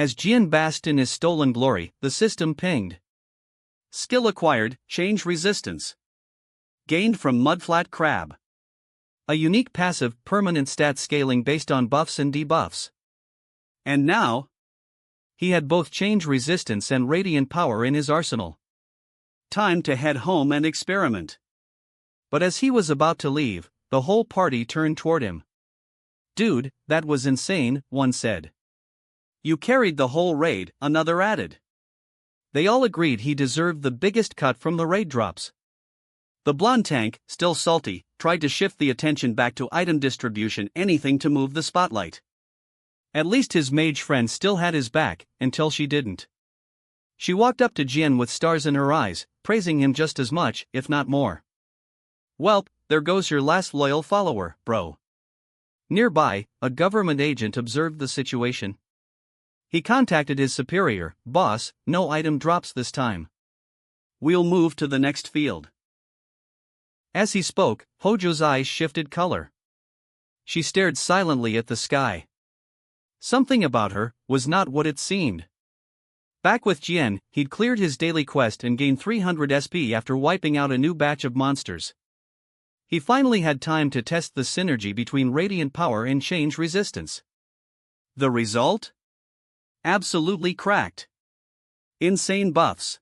As Jian basked in his stolen glory, the system pinged. Skill acquired, change resistance. Gained from Mudflat Crab. A unique passive, permanent stat scaling based on buffs and debuffs. And now, he had both change resistance and radiant power in his arsenal. Time to head home and experiment. But as he was about to leave, the whole party turned toward him. Dude, that was insane, one said. You carried the whole raid, another added. They all agreed he deserved the biggest cut from the raid drops. The blonde tank, still salty, tried to shift the attention back to item distribution, anything to move the spotlight. At least his mage friend still had his back, until she didn't. She walked up to Jian with stars in her eyes, praising him just as much, if not more. Welp, there goes your last loyal follower, bro. Nearby, a government agent observed the situation. He contacted his superior. Boss, no item drops this time. We'll move to the next field. As he spoke, Hojo's eyes shifted color. She stared silently at the sky. Something about her was not what it seemed. Back with Jian, he'd cleared his daily quest and gained 300 SP after wiping out a new batch of monsters. He finally had time to test the synergy between radiant power and change resistance. The result? Absolutely cracked. Insane buffs.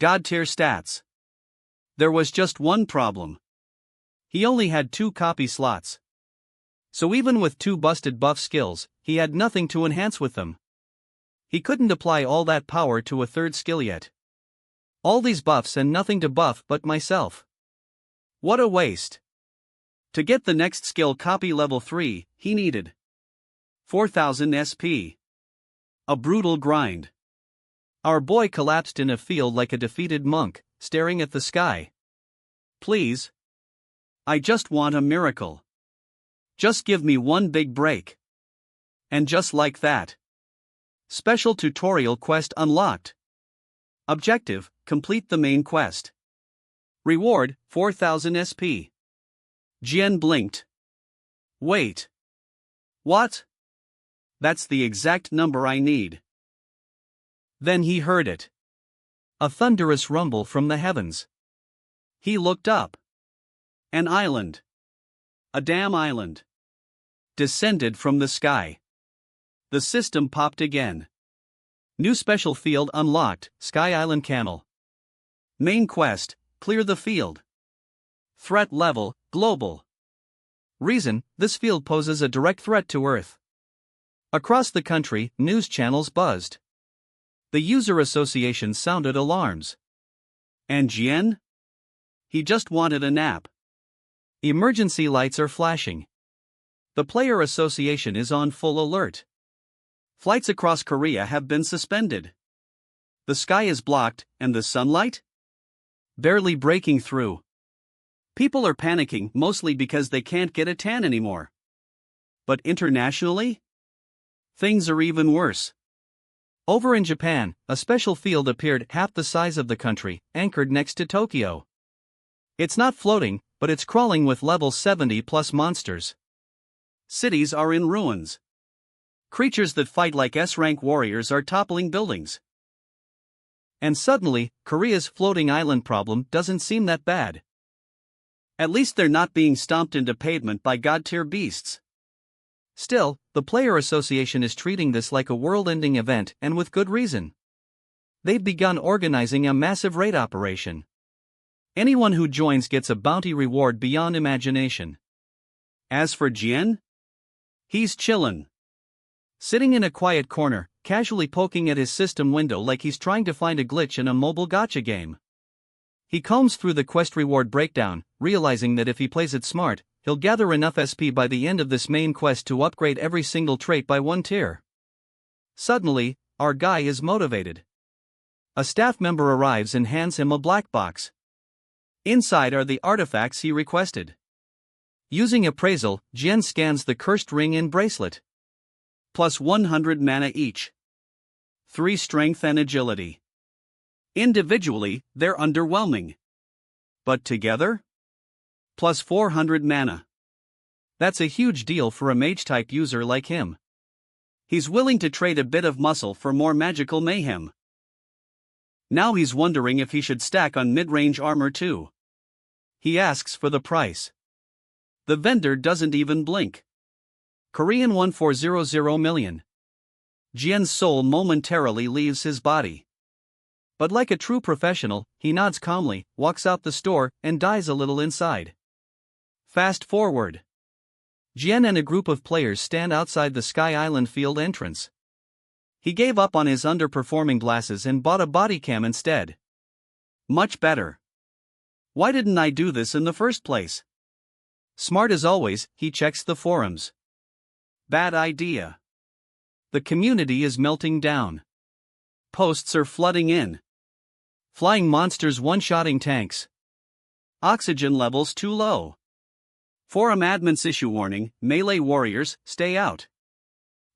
God-tier stats. There was just one problem. He only had 2 copy slots. So even with 2 busted buff skills, he had nothing to enhance with them. He couldn't apply all that power to a 3rd skill yet. All these buffs and nothing to buff but myself. What a waste. To get the next skill copy level 3, he needed 4,000 SP. A brutal grind. Our boy collapsed in a field like a defeated monk, staring at the sky. Please. I just want a miracle. Just give me one big break. And just like that. Special tutorial quest unlocked. Objective, complete the main quest. Reward, 4,000 SP. Jian blinked. Wait. What? That's the exact number I need. Then he heard it. A thunderous rumble from the heavens. He looked up. An island. A damn island. Descended from the sky. The system popped again. New special field unlocked, Sky Island Canal. Main quest, clear the field. Threat level, global. Reason, this field poses a direct threat to Earth. Across the country, news channels buzzed. The user association sounded alarms. And Jian? He just wanted a nap. Emergency lights are flashing. The player association is on full alert. Flights across Korea have been suspended. The sky is blocked, and the sunlight? Barely breaking through. People are panicking mostly because they can't get a tan anymore. But internationally? Things are even worse. Over in Japan, a special field appeared half the size of the country, anchored next to Tokyo. It's not floating, but it's crawling with level 70 plus monsters. Cities are in ruins. Creatures that fight like S-rank warriors are toppling buildings. And suddenly, Korea's floating island problem doesn't seem that bad. At least they're not being stomped into pavement by god-tier beasts. Still, the player association is treating this like a world-ending event, and with good reason. They've begun organizing a massive raid operation. Anyone who joins gets a bounty reward beyond imagination. As for Jian? He's chillin'. Sitting in a quiet corner, casually poking at his system window like he's trying to find a glitch in a mobile gacha game. He combs through the quest reward breakdown, realizing that if he plays it smart, he'll gather enough SP by the end of this main quest to upgrade every single trait by 1 tier. Suddenly, our guy is motivated. A staff member arrives and hands him a black box. Inside are the artifacts he requested. Using appraisal, Jian scans the cursed ring and bracelet. Plus 100 mana each. 3 strength and agility. Individually, they're underwhelming. But together? Plus 400 mana. That's a huge deal for a mage-type user like him. He's willing to trade a bit of muscle for more magical mayhem. Now he's wondering if he should stack on mid-range armor too. He asks for the price. The vendor doesn't even blink. Korean 1400 million. Jian's soul momentarily leaves his body. But like a true professional, he nods calmly, walks out the store, and dies a little inside. Fast forward. Jian and a group of players stand outside the Sky Island field entrance. He gave up on his underperforming glasses and bought a body cam instead. Much better. Why didn't I do this in the first place? Smart as always, he checks the forums. Bad idea. The community is melting down. Posts are flooding in. Flying monsters one-shotting tanks. Oxygen levels too low. Forum admins issue warning, melee warriors, stay out.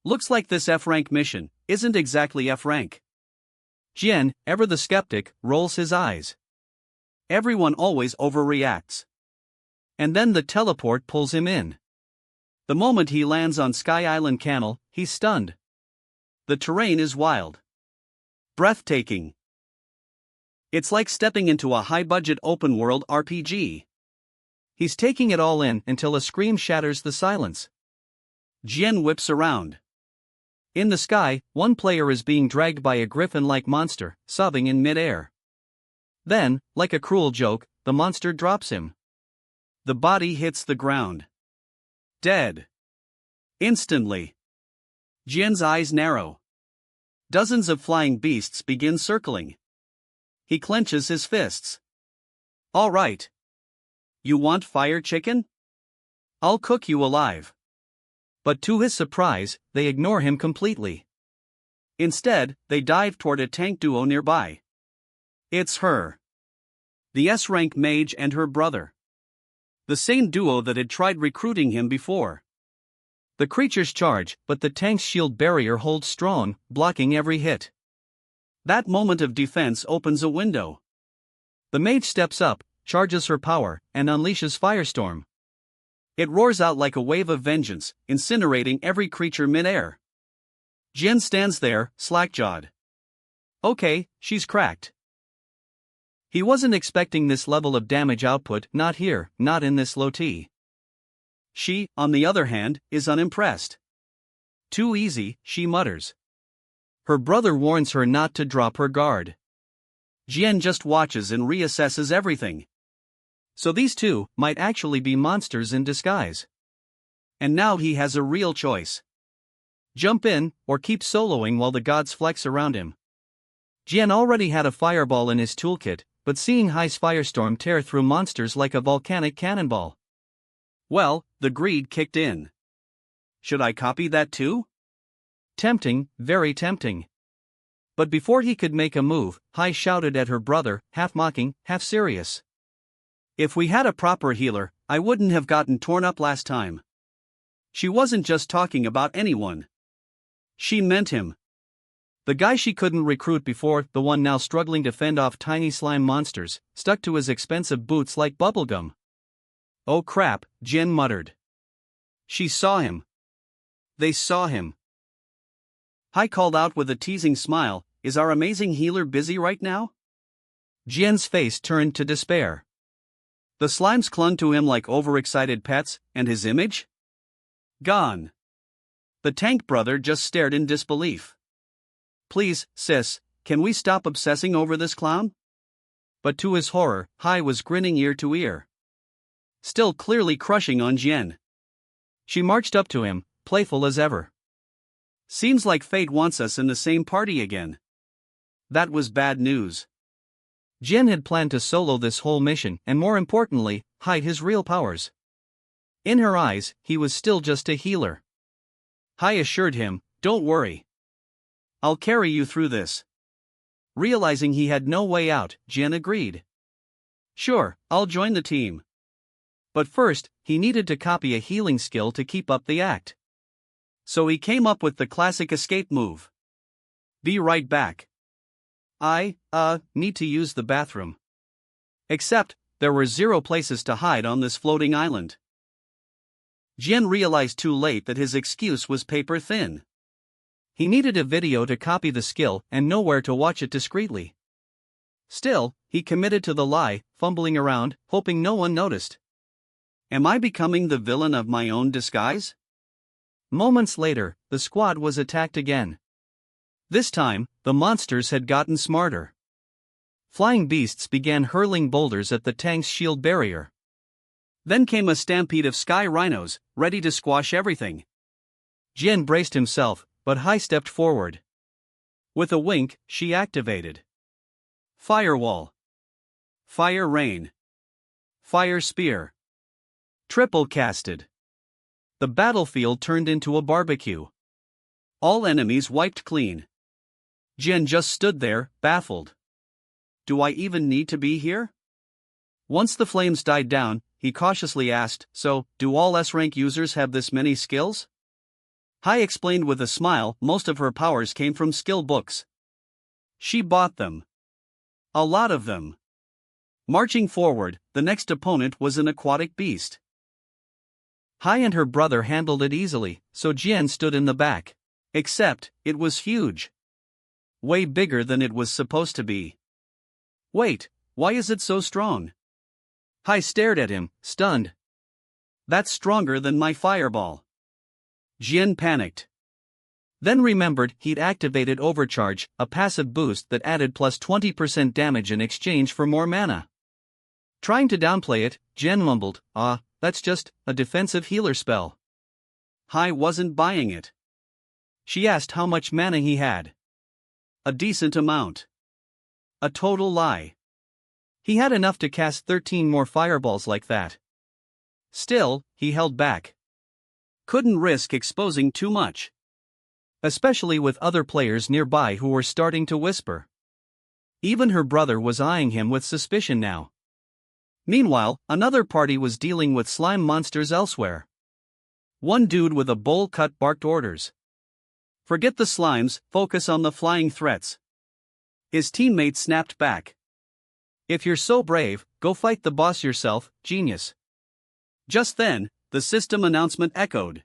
Looks like this F-rank mission isn't exactly F-rank. Jian, ever the skeptic, rolls his eyes. Everyone always overreacts. And then the teleport pulls him in. The moment he lands on Sky Island Canal, he's stunned. The terrain is wild. Breathtaking. It's like stepping into a high-budget open-world RPG. He's taking it all in until a scream shatters the silence. Jian whips around. In the sky, one player is being dragged by a griffin-like monster, sobbing in mid-air. Then, like a cruel joke, the monster drops him. The body hits the ground. Dead. Instantly. Jian's eyes narrow. Dozens of flying beasts begin circling. He clenches his fists. All right. You want fire chicken? I'll cook you alive. But to his surprise, they ignore him completely. Instead, they dive toward a tank duo nearby. It's her. The S-rank mage and her brother. The same duo that had tried recruiting him before. The creatures charge, but the tank's shield barrier holds strong, blocking every hit. That moment of defense opens a window. The mage steps up, charges her power, and unleashes Firestorm. It roars out like a wave of vengeance, incinerating every creature mid-air. Jian stands there, slack-jawed. Okay, she's cracked. He wasn't expecting this level of damage output, not here, not in this low T. She, on the other hand, is unimpressed. Too easy, she mutters. Her brother warns her not to drop her guard. Jian just watches and reassesses everything. So these two might actually be monsters in disguise. And now he has a real choice. Jump in, or keep soloing while the gods flex around him. Jian already had a fireball in his toolkit, but seeing Hai's Firestorm tear through monsters like a volcanic cannonball. Well, the greed kicked in. Should I copy that too? Tempting, very tempting. But before he could make a move, Hai shouted at her brother, half mocking, half serious. If we had a proper healer, I wouldn't have gotten torn up last time. She wasn't just talking about anyone. She meant him. The guy she couldn't recruit before, the one now struggling to fend off tiny slime monsters, stuck to his expensive boots like bubblegum. Oh crap, Jian muttered. She saw him. They saw him. Hai called out with a teasing smile, is our amazing healer busy right now? Jian's face turned to despair. The slimes clung to him like overexcited pets, and his image? Gone. The tank brother just stared in disbelief. Please, sis, can we stop obsessing over this clown? But to his horror, Hai was grinning ear to ear. Still clearly crushing on Jian. She marched up to him, playful as ever. Seems like fate wants us in the same party again. That was bad news. Jian had planned to solo this whole mission and more importantly, hide his real powers. In her eyes, he was still just a healer. Hai assured him, don't worry. I'll carry you through this. Realizing he had no way out, Jian agreed. Sure, I'll join the team. But first, he needed to copy a healing skill to keep up the act. So he came up with the classic escape move. Be right back. I need to use the bathroom. Except, there were 0 places to hide on this floating island. Jian realized too late that his excuse was paper thin. He needed a video to copy the skill and nowhere to watch it discreetly. Still, he committed to the lie, fumbling around, hoping no one noticed. Am I becoming the villain of my own disguise? Moments later, the squad was attacked again. This time, the monsters had gotten smarter. Flying beasts began hurling boulders at the tank's shield barrier. Then came a stampede of sky rhinos, ready to squash everything. Jian braced himself, but Hai stepped forward. With a wink, she activated Firewall, Fire Rain, Fire Spear. Triple casted. The battlefield turned into a barbecue. All enemies wiped clean. Jian just stood there, baffled. Do I even need to be here? Once the flames died down, he cautiously asked, so, do all S-rank users have this many skills? Hai explained with a smile, most of her powers came from skill books. She bought them. A lot of them. Marching forward, the next opponent was an aquatic beast. Hai and her brother handled it easily, so Jian stood in the back. Except, it was huge. Way bigger than it was supposed to be. Wait, why is it so strong? Hai stared at him, stunned. That's stronger than my fireball. Jian panicked. Then remembered he'd activated Overcharge, a passive boost that added plus 20% damage in exchange for more mana. Trying to downplay it, Jian mumbled, that's just a defensive healer spell. Hai wasn't buying it. She asked how much mana he had. A decent amount. A total lie. He had enough to cast 13 more fireballs like that. Still, he held back. Couldn't risk exposing too much. Especially with other players nearby who were starting to whisper. Even her brother was eyeing him with suspicion now. Meanwhile, another party was dealing with slime monsters elsewhere. One dude with a bowl cut barked orders. Forget the slimes, focus on the flying threats. His teammate snapped back. If you're so brave, go fight the boss yourself, genius. Just then, the system announcement echoed.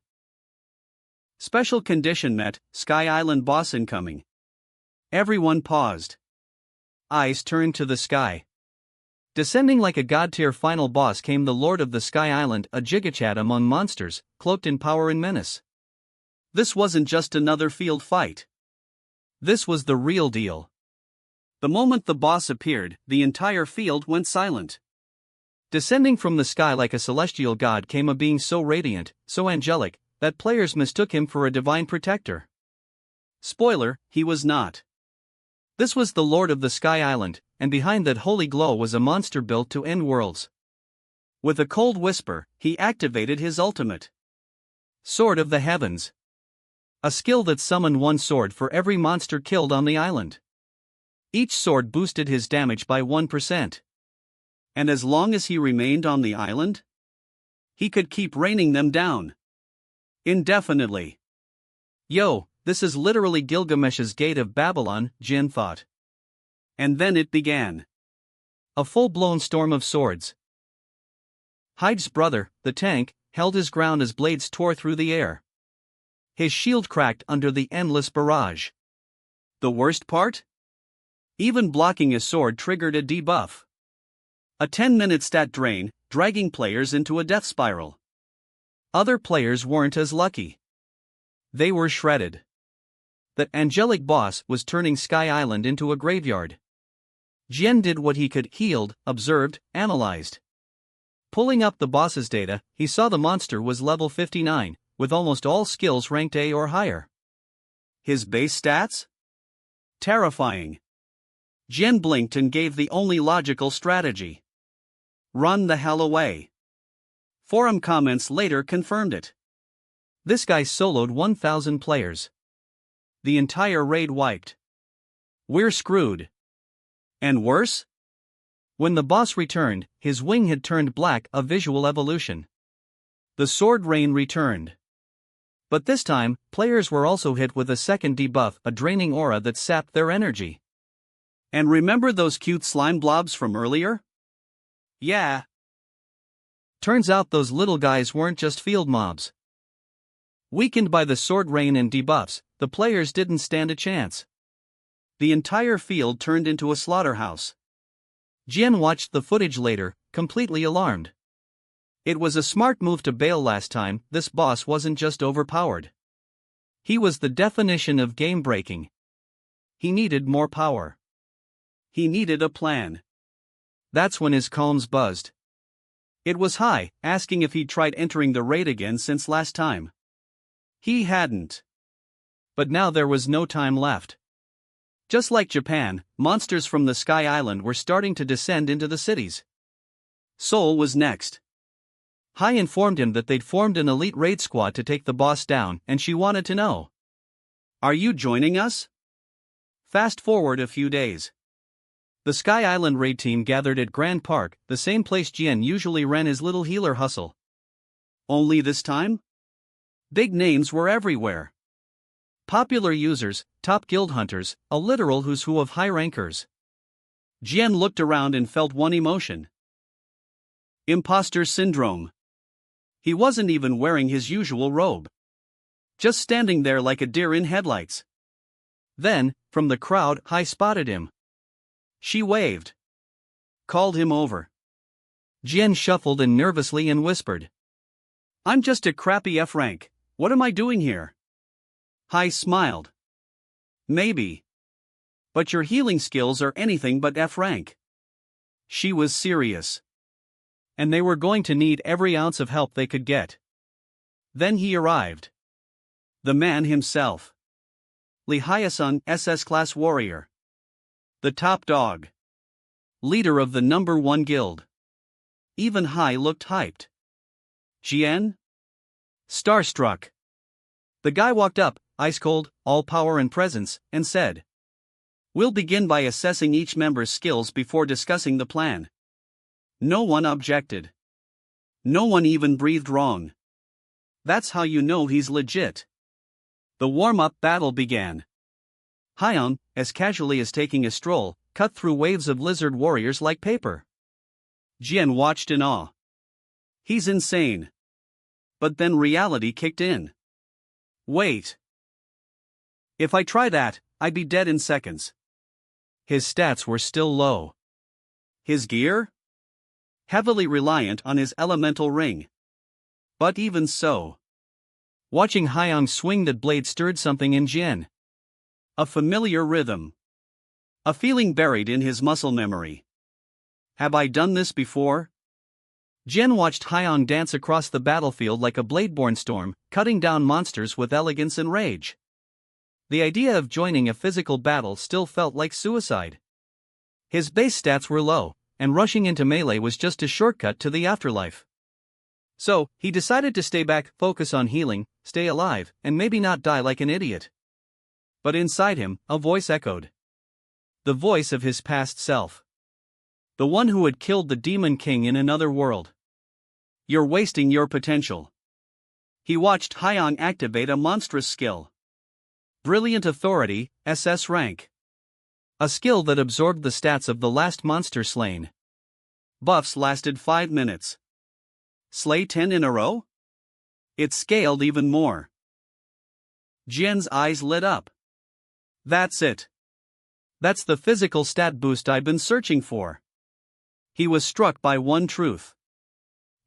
Special condition met, Sky Island boss incoming. Everyone paused. Eyes turned to the sky. Descending like a god-tier final boss came the Lord of the Sky Island, a gigachat among monsters, cloaked in power and menace. This wasn't just another field fight. This was the real deal. The moment the boss appeared, the entire field went silent. Descending from the sky like a celestial god came a being so radiant, so angelic, that players mistook him for a divine protector. Spoiler, he was not. This was the Lord of the Sky Island, and behind that holy glow was a monster built to end worlds. With a cold whisper, he activated his ultimate. Sword of the Heavens. A skill that summoned one sword for every monster killed on the island. Each sword boosted his damage by 1%. And as long as he remained on the island, he could keep raining them down. Indefinitely. Yo, this is literally Gilgamesh's Gate of Babylon, Jin thought. And then it began. A full-blown storm of swords. Hyde's brother, the tank, held his ground as blades tore through the air. His shield cracked under the endless barrage. The worst part? Even blocking his sword triggered a debuff. A 10-minute stat drain, dragging players into a death spiral. Other players weren't as lucky. They were shredded. That angelic boss was turning Sky Island into a graveyard. Jian did what he could, healed, observed, analyzed. Pulling up the boss's data, he saw the monster was level 59, with almost all skills ranked A or higher. His base stats? Terrifying. Jian blinked and gave the only logical strategy. Run the hell away. Forum comments later confirmed it. This guy soloed 1,000 players. The entire raid wiped. We're screwed. And worse? When the boss returned, his wing had turned black, a visual evolution. The sword rain returned. But this time, players were also hit with a second debuff, a draining aura that sapped their energy. And remember those cute slime blobs from earlier? Yeah. Turns out those little guys weren't just field mobs. Weakened by the sword rain and debuffs, the players didn't stand a chance. The entire field turned into a slaughterhouse. Jian watched the footage later, completely alarmed. It was a smart move to bail last time. This boss wasn't just overpowered. He was the definition of game breaking. He needed more power. He needed a plan. That's when his comms buzzed. It was Hai, asking if he'd tried entering the raid again since last time. He hadn't. But now there was no time left. Just like Japan, monsters from the Sky Island were starting to descend into the cities. Seoul was next. Hai informed him that they'd formed an elite raid squad to take the boss down, and she wanted to know. Are you joining us? Fast forward a few days. The Sky Island raid team gathered at Grand Park, the same place Jian usually ran his little healer hustle. Only this time? Big names were everywhere. Popular users, top guild hunters, a literal who's who of high rankers. Jian looked around and felt one emotion. Imposter syndrome. He wasn't even wearing his usual robe. Just standing there like a deer in headlights. Then, from the crowd, Hai spotted him. She waved. Called him over. Jian shuffled in nervously and whispered. I'm just a crappy F rank. What am I doing here? Hai smiled. Maybe. But your healing skills are anything but F rank. She was serious. And they were going to need every ounce of help they could get. Then he arrived. The man himself. Li Hyasun, SS class warrior. The top dog. Leader of the number 1 guild. Even Hai looked hyped. Jian? Starstruck. The guy walked up, ice cold, all power and presence, and said, We'll begin by assessing each member's skills before discussing the plan. No one objected. No one even breathed wrong. That's how you know he's legit. The warm-up battle began. Haiyan, as casually as taking a stroll, cut through waves of lizard warriors like paper. Jian watched in awe. He's insane. But then reality kicked in. Wait. If I try that, I'd be dead in seconds. His stats were still low. His gear? Heavily reliant on his elemental ring. But even so. Watching Haiyan swing that blade stirred something in Jian. A familiar rhythm. A feeling buried in his muscle memory. Have I done this before? Jian watched Haiyan dance across the battlefield like a bladeborn storm, cutting down monsters with elegance and rage. The idea of joining a physical battle still felt like suicide. His base stats were low, and rushing into melee was just a shortcut to the afterlife. So, he decided to stay back, focus on healing, stay alive, and maybe not die like an idiot. But inside him, a voice echoed. The voice of his past self. The one who had killed the Demon King in another world. You're wasting your potential. He watched Haiyan activate a monstrous skill. Brilliant Authority, SS rank. A skill that absorbed the stats of the last monster slain. Buffs lasted 5 minutes. Slay 10 in a row? It scaled even more. Jian's eyes lit up. That's it. That's the physical stat boost I've been searching for. He was struck by one truth.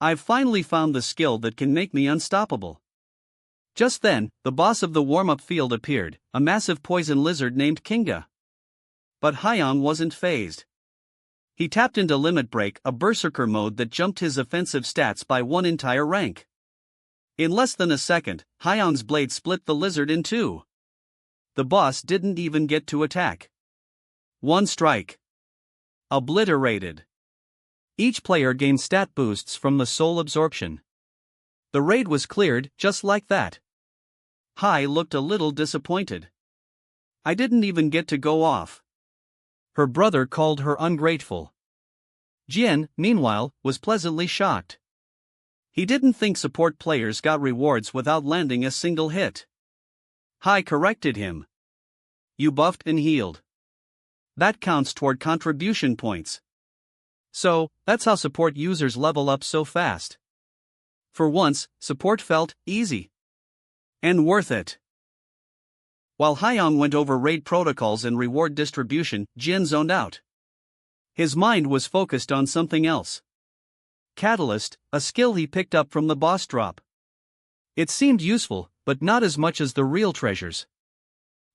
I've finally found the skill that can make me unstoppable. Just then, the boss of the warm-up field appeared, a massive poison lizard named Kinga. But Haiyan wasn't fazed. He tapped into Limit Break, a berserker mode that jumped his offensive stats by 1 entire rank. In less than a second, Haiyan's blade split the lizard in 2. The boss didn't even get to attack. One strike. Obliterated. Each player gained stat boosts from the soul absorption. The raid was cleared, just like that. Hai looked a little disappointed. I didn't even get to go off. Her brother called her ungrateful. Jian, meanwhile, was pleasantly shocked. He didn't think support players got rewards without landing a single hit. Hai corrected him. You buffed and healed. That counts toward contribution points. So, that's how support users level up so fast. For once, support felt easy. And worth it. While Hyung went over raid protocols and reward distribution, Jin zoned out. His mind was focused on something else. Catalyst, a skill he picked up from the boss drop. It seemed useful, but not as much as the real treasures.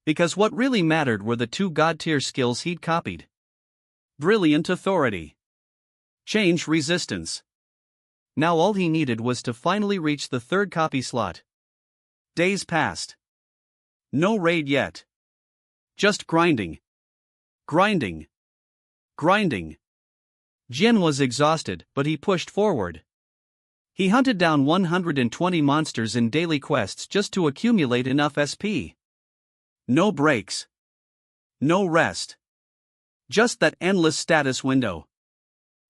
Because what really mattered were the two god-tier skills he'd copied. Brilliant Authority. Change Resistance. Now all he needed was to finally reach the third copy slot. Days passed. No raid yet. Just grinding. Grinding. Grinding. Jin was exhausted, but he pushed forward. He hunted down 120 monsters in daily quests just to accumulate enough SP. No breaks. No rest. Just that endless status window.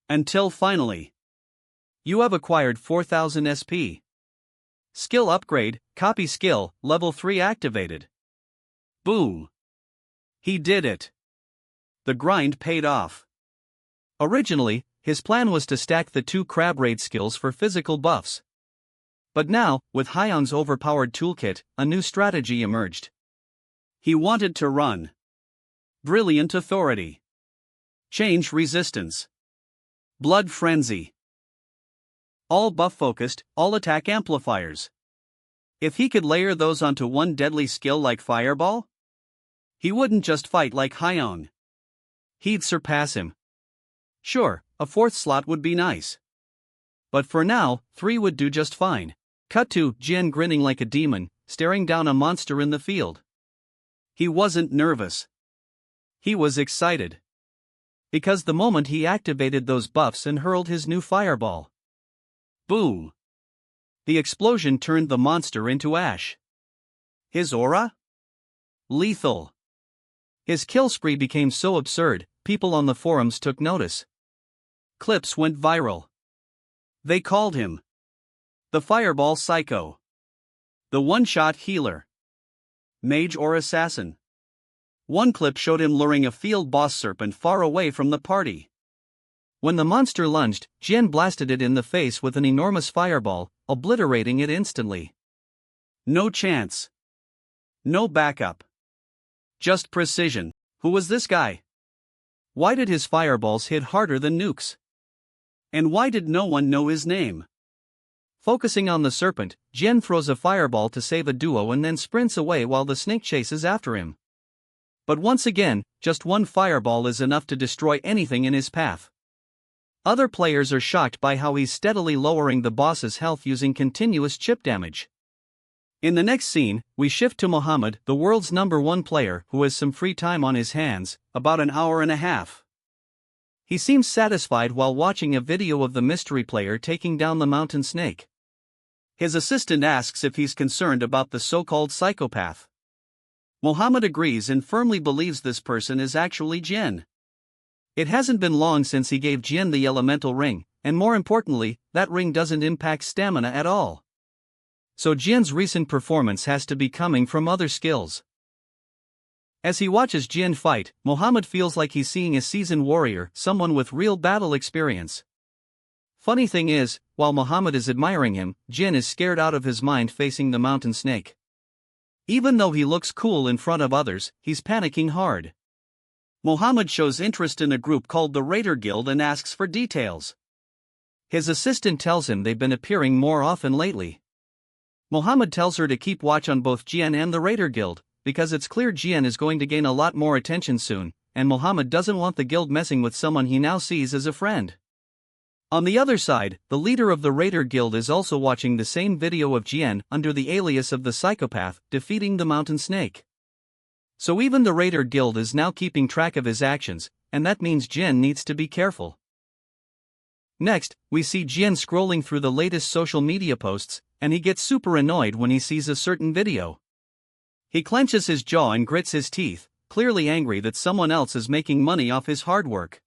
Until finally. You have acquired 4000 SP. Skill upgrade, copy skill, level 3 activated. Boom. He did it. The grind paid off. Originally, his plan was to stack the two crab raid skills for physical buffs. But now, with Hyung's overpowered toolkit, a new strategy emerged. He wanted to run. Brilliant Authority. Change Resistance. Blood Frenzy. All buff focused, all attack amplifiers. If he could layer those onto one deadly skill like Fireball, he wouldn't just fight like Hyung. He'd surpass him. Sure, a fourth slot would be nice. But for now, 3 would do just fine. Cut to Jin grinning like a demon, staring down a monster in the field. He wasn't nervous. He was excited. Because the moment he activated those buffs and hurled his new fireball. Boom! The explosion turned the monster into ash. His aura? Lethal. His kill spree became so absurd, people on the forums took notice. Clips went viral. They called him the Fireball Psycho, the one-shot healer, mage or assassin. One clip showed him luring a field boss serpent far away from the party. When the monster lunged, Jin blasted it in the face with an enormous fireball, obliterating it instantly. No chance. No backup. Just precision. Who was this guy? Why did his fireballs hit harder than nukes? And why did no one know his name? Focusing on the serpent, Jin throws a fireball to save a duo and then sprints away while the snake chases after him. But once again, just one fireball is enough to destroy anything in his path. Other players are shocked by how he's steadily lowering the boss's health using continuous chip damage. In the next scene, we shift to Muhammad, the world's #1 player who has some free time on his hands, about an hour and a half. He seems satisfied while watching a video of the mystery player taking down the mountain snake. His assistant asks if he's concerned about the so-called psychopath. Muhammad agrees and firmly believes this person is actually Jin. It hasn't been long since he gave Jin the elemental ring, and more importantly, that ring doesn't impact stamina at all. So Jin's recent performance has to be coming from other skills. As he watches Jin fight, Muhammad feels like he's seeing a seasoned warrior, someone with real battle experience. Funny thing is, while Muhammad is admiring him, Jin is scared out of his mind facing the mountain snake. Even though he looks cool in front of others, he's panicking hard. Muhammad shows interest in a group called the Raider Guild and asks for details. His assistant tells him they've been appearing more often lately. Muhammad tells her to keep watch on both Jin and the Raider Guild, because it's clear Jin is going to gain a lot more attention soon, and Muhammad doesn't want the guild messing with someone he now sees as a friend. On the other side, the leader of the Raider Guild is also watching the same video of Jin under the alias of the psychopath, defeating the mountain snake. So even the Raider Guild is now keeping track of his actions, and that means Jin needs to be careful. Next, we see Jin scrolling through the latest social media posts, and he gets super annoyed when he sees a certain video. He clenches his jaw and grits his teeth, clearly angry that someone else is making money off his hard work.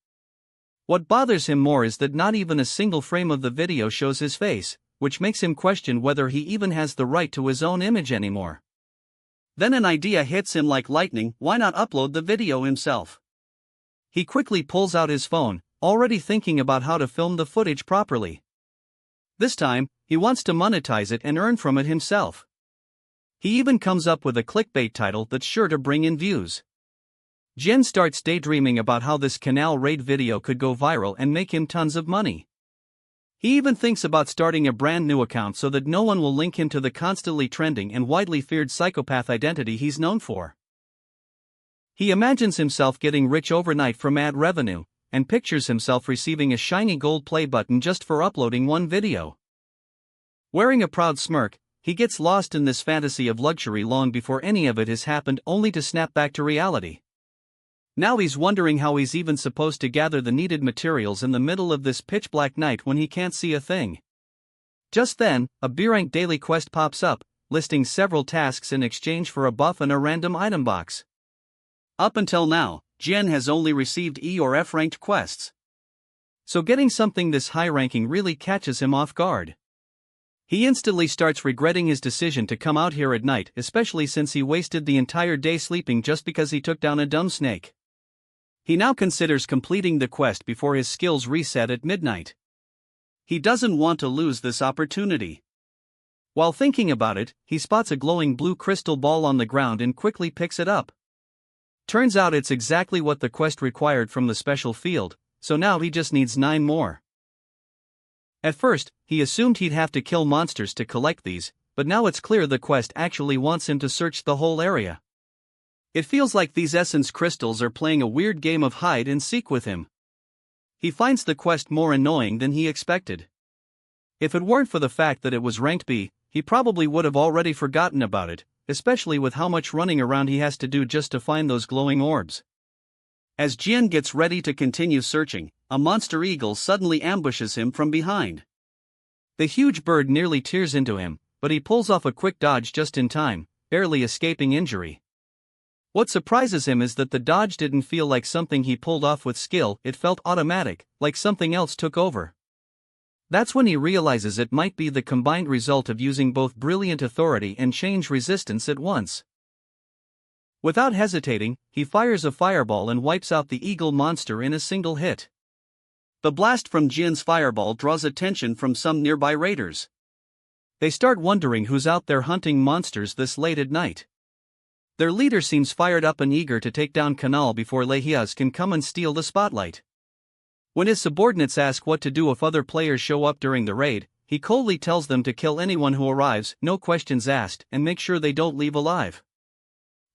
What bothers him more is that not even a single frame of the video shows his face, which makes him question whether he even has the right to his own image anymore. Then an idea hits him like lightning: why not upload the video himself? He quickly pulls out his phone, already thinking about how to film the footage properly. This time, he wants to monetize it and earn from it himself. He even comes up with a clickbait title that's sure to bring in views. Jian starts daydreaming about how this canal raid video could go viral and make him tons of money. He even thinks about starting a brand new account so that no one will link him to the constantly trending and widely feared psychopath identity he's known for. He imagines himself getting rich overnight from ad revenue, and pictures himself receiving a shiny gold play button just for uploading one video. Wearing a proud smirk, he gets lost in this fantasy of luxury long before any of it has happened, only to snap back to reality. Now he's wondering how he's even supposed to gather the needed materials in the middle of this pitch-black night when he can't see a thing. Just then, a B-rank daily quest pops up, listing several tasks in exchange for a buff and a random item box. Up until now, Jian has only received E or F ranked quests. So getting something this high-ranking really catches him off guard. He instantly starts regretting his decision to come out here at night, especially since he wasted the entire day sleeping just because he took down a dumb snake. He now considers completing the quest before his skills reset at midnight. He doesn't want to lose this opportunity. While thinking about it, he spots a glowing blue crystal ball on the ground and quickly picks it up. Turns out it's exactly what the quest required from the special field, so now he just needs 9 more. At first, he assumed he'd have to kill monsters to collect these, but now it's clear the quest actually wants him to search the whole area. It feels like these essence crystals are playing a weird game of hide and seek with him. He finds the quest more annoying than he expected. If it weren't for the fact that it was ranked B, he probably would have already forgotten about it, especially with how much running around he has to do just to find those glowing orbs. As Jian gets ready to continue searching, a monster eagle suddenly ambushes him from behind. The huge bird nearly tears into him, but he pulls off a quick dodge just in time, barely escaping injury. What surprises him is that the dodge didn't feel like something he pulled off with skill, it felt automatic, like something else took over. That's when he realizes it might be the combined result of using both brilliant authority and change resistance at once. Without hesitating, he fires a fireball and wipes out the eagle monster in a single hit. The blast from Jian's fireball draws attention from some nearby raiders. They start wondering who's out there hunting monsters this late at night. Their leader seems fired up and eager to take down Kanal before Lehias can come and steal the spotlight. When his subordinates ask what to do if other players show up during the raid, he coldly tells them to kill anyone who arrives, no questions asked, and make sure they don't leave alive.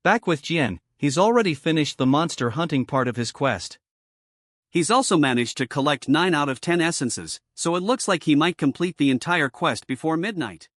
Back with Jian, he's already finished the monster hunting part of his quest. He's also managed to collect 9 out of 10 essences, so it looks like he might complete the entire quest before midnight.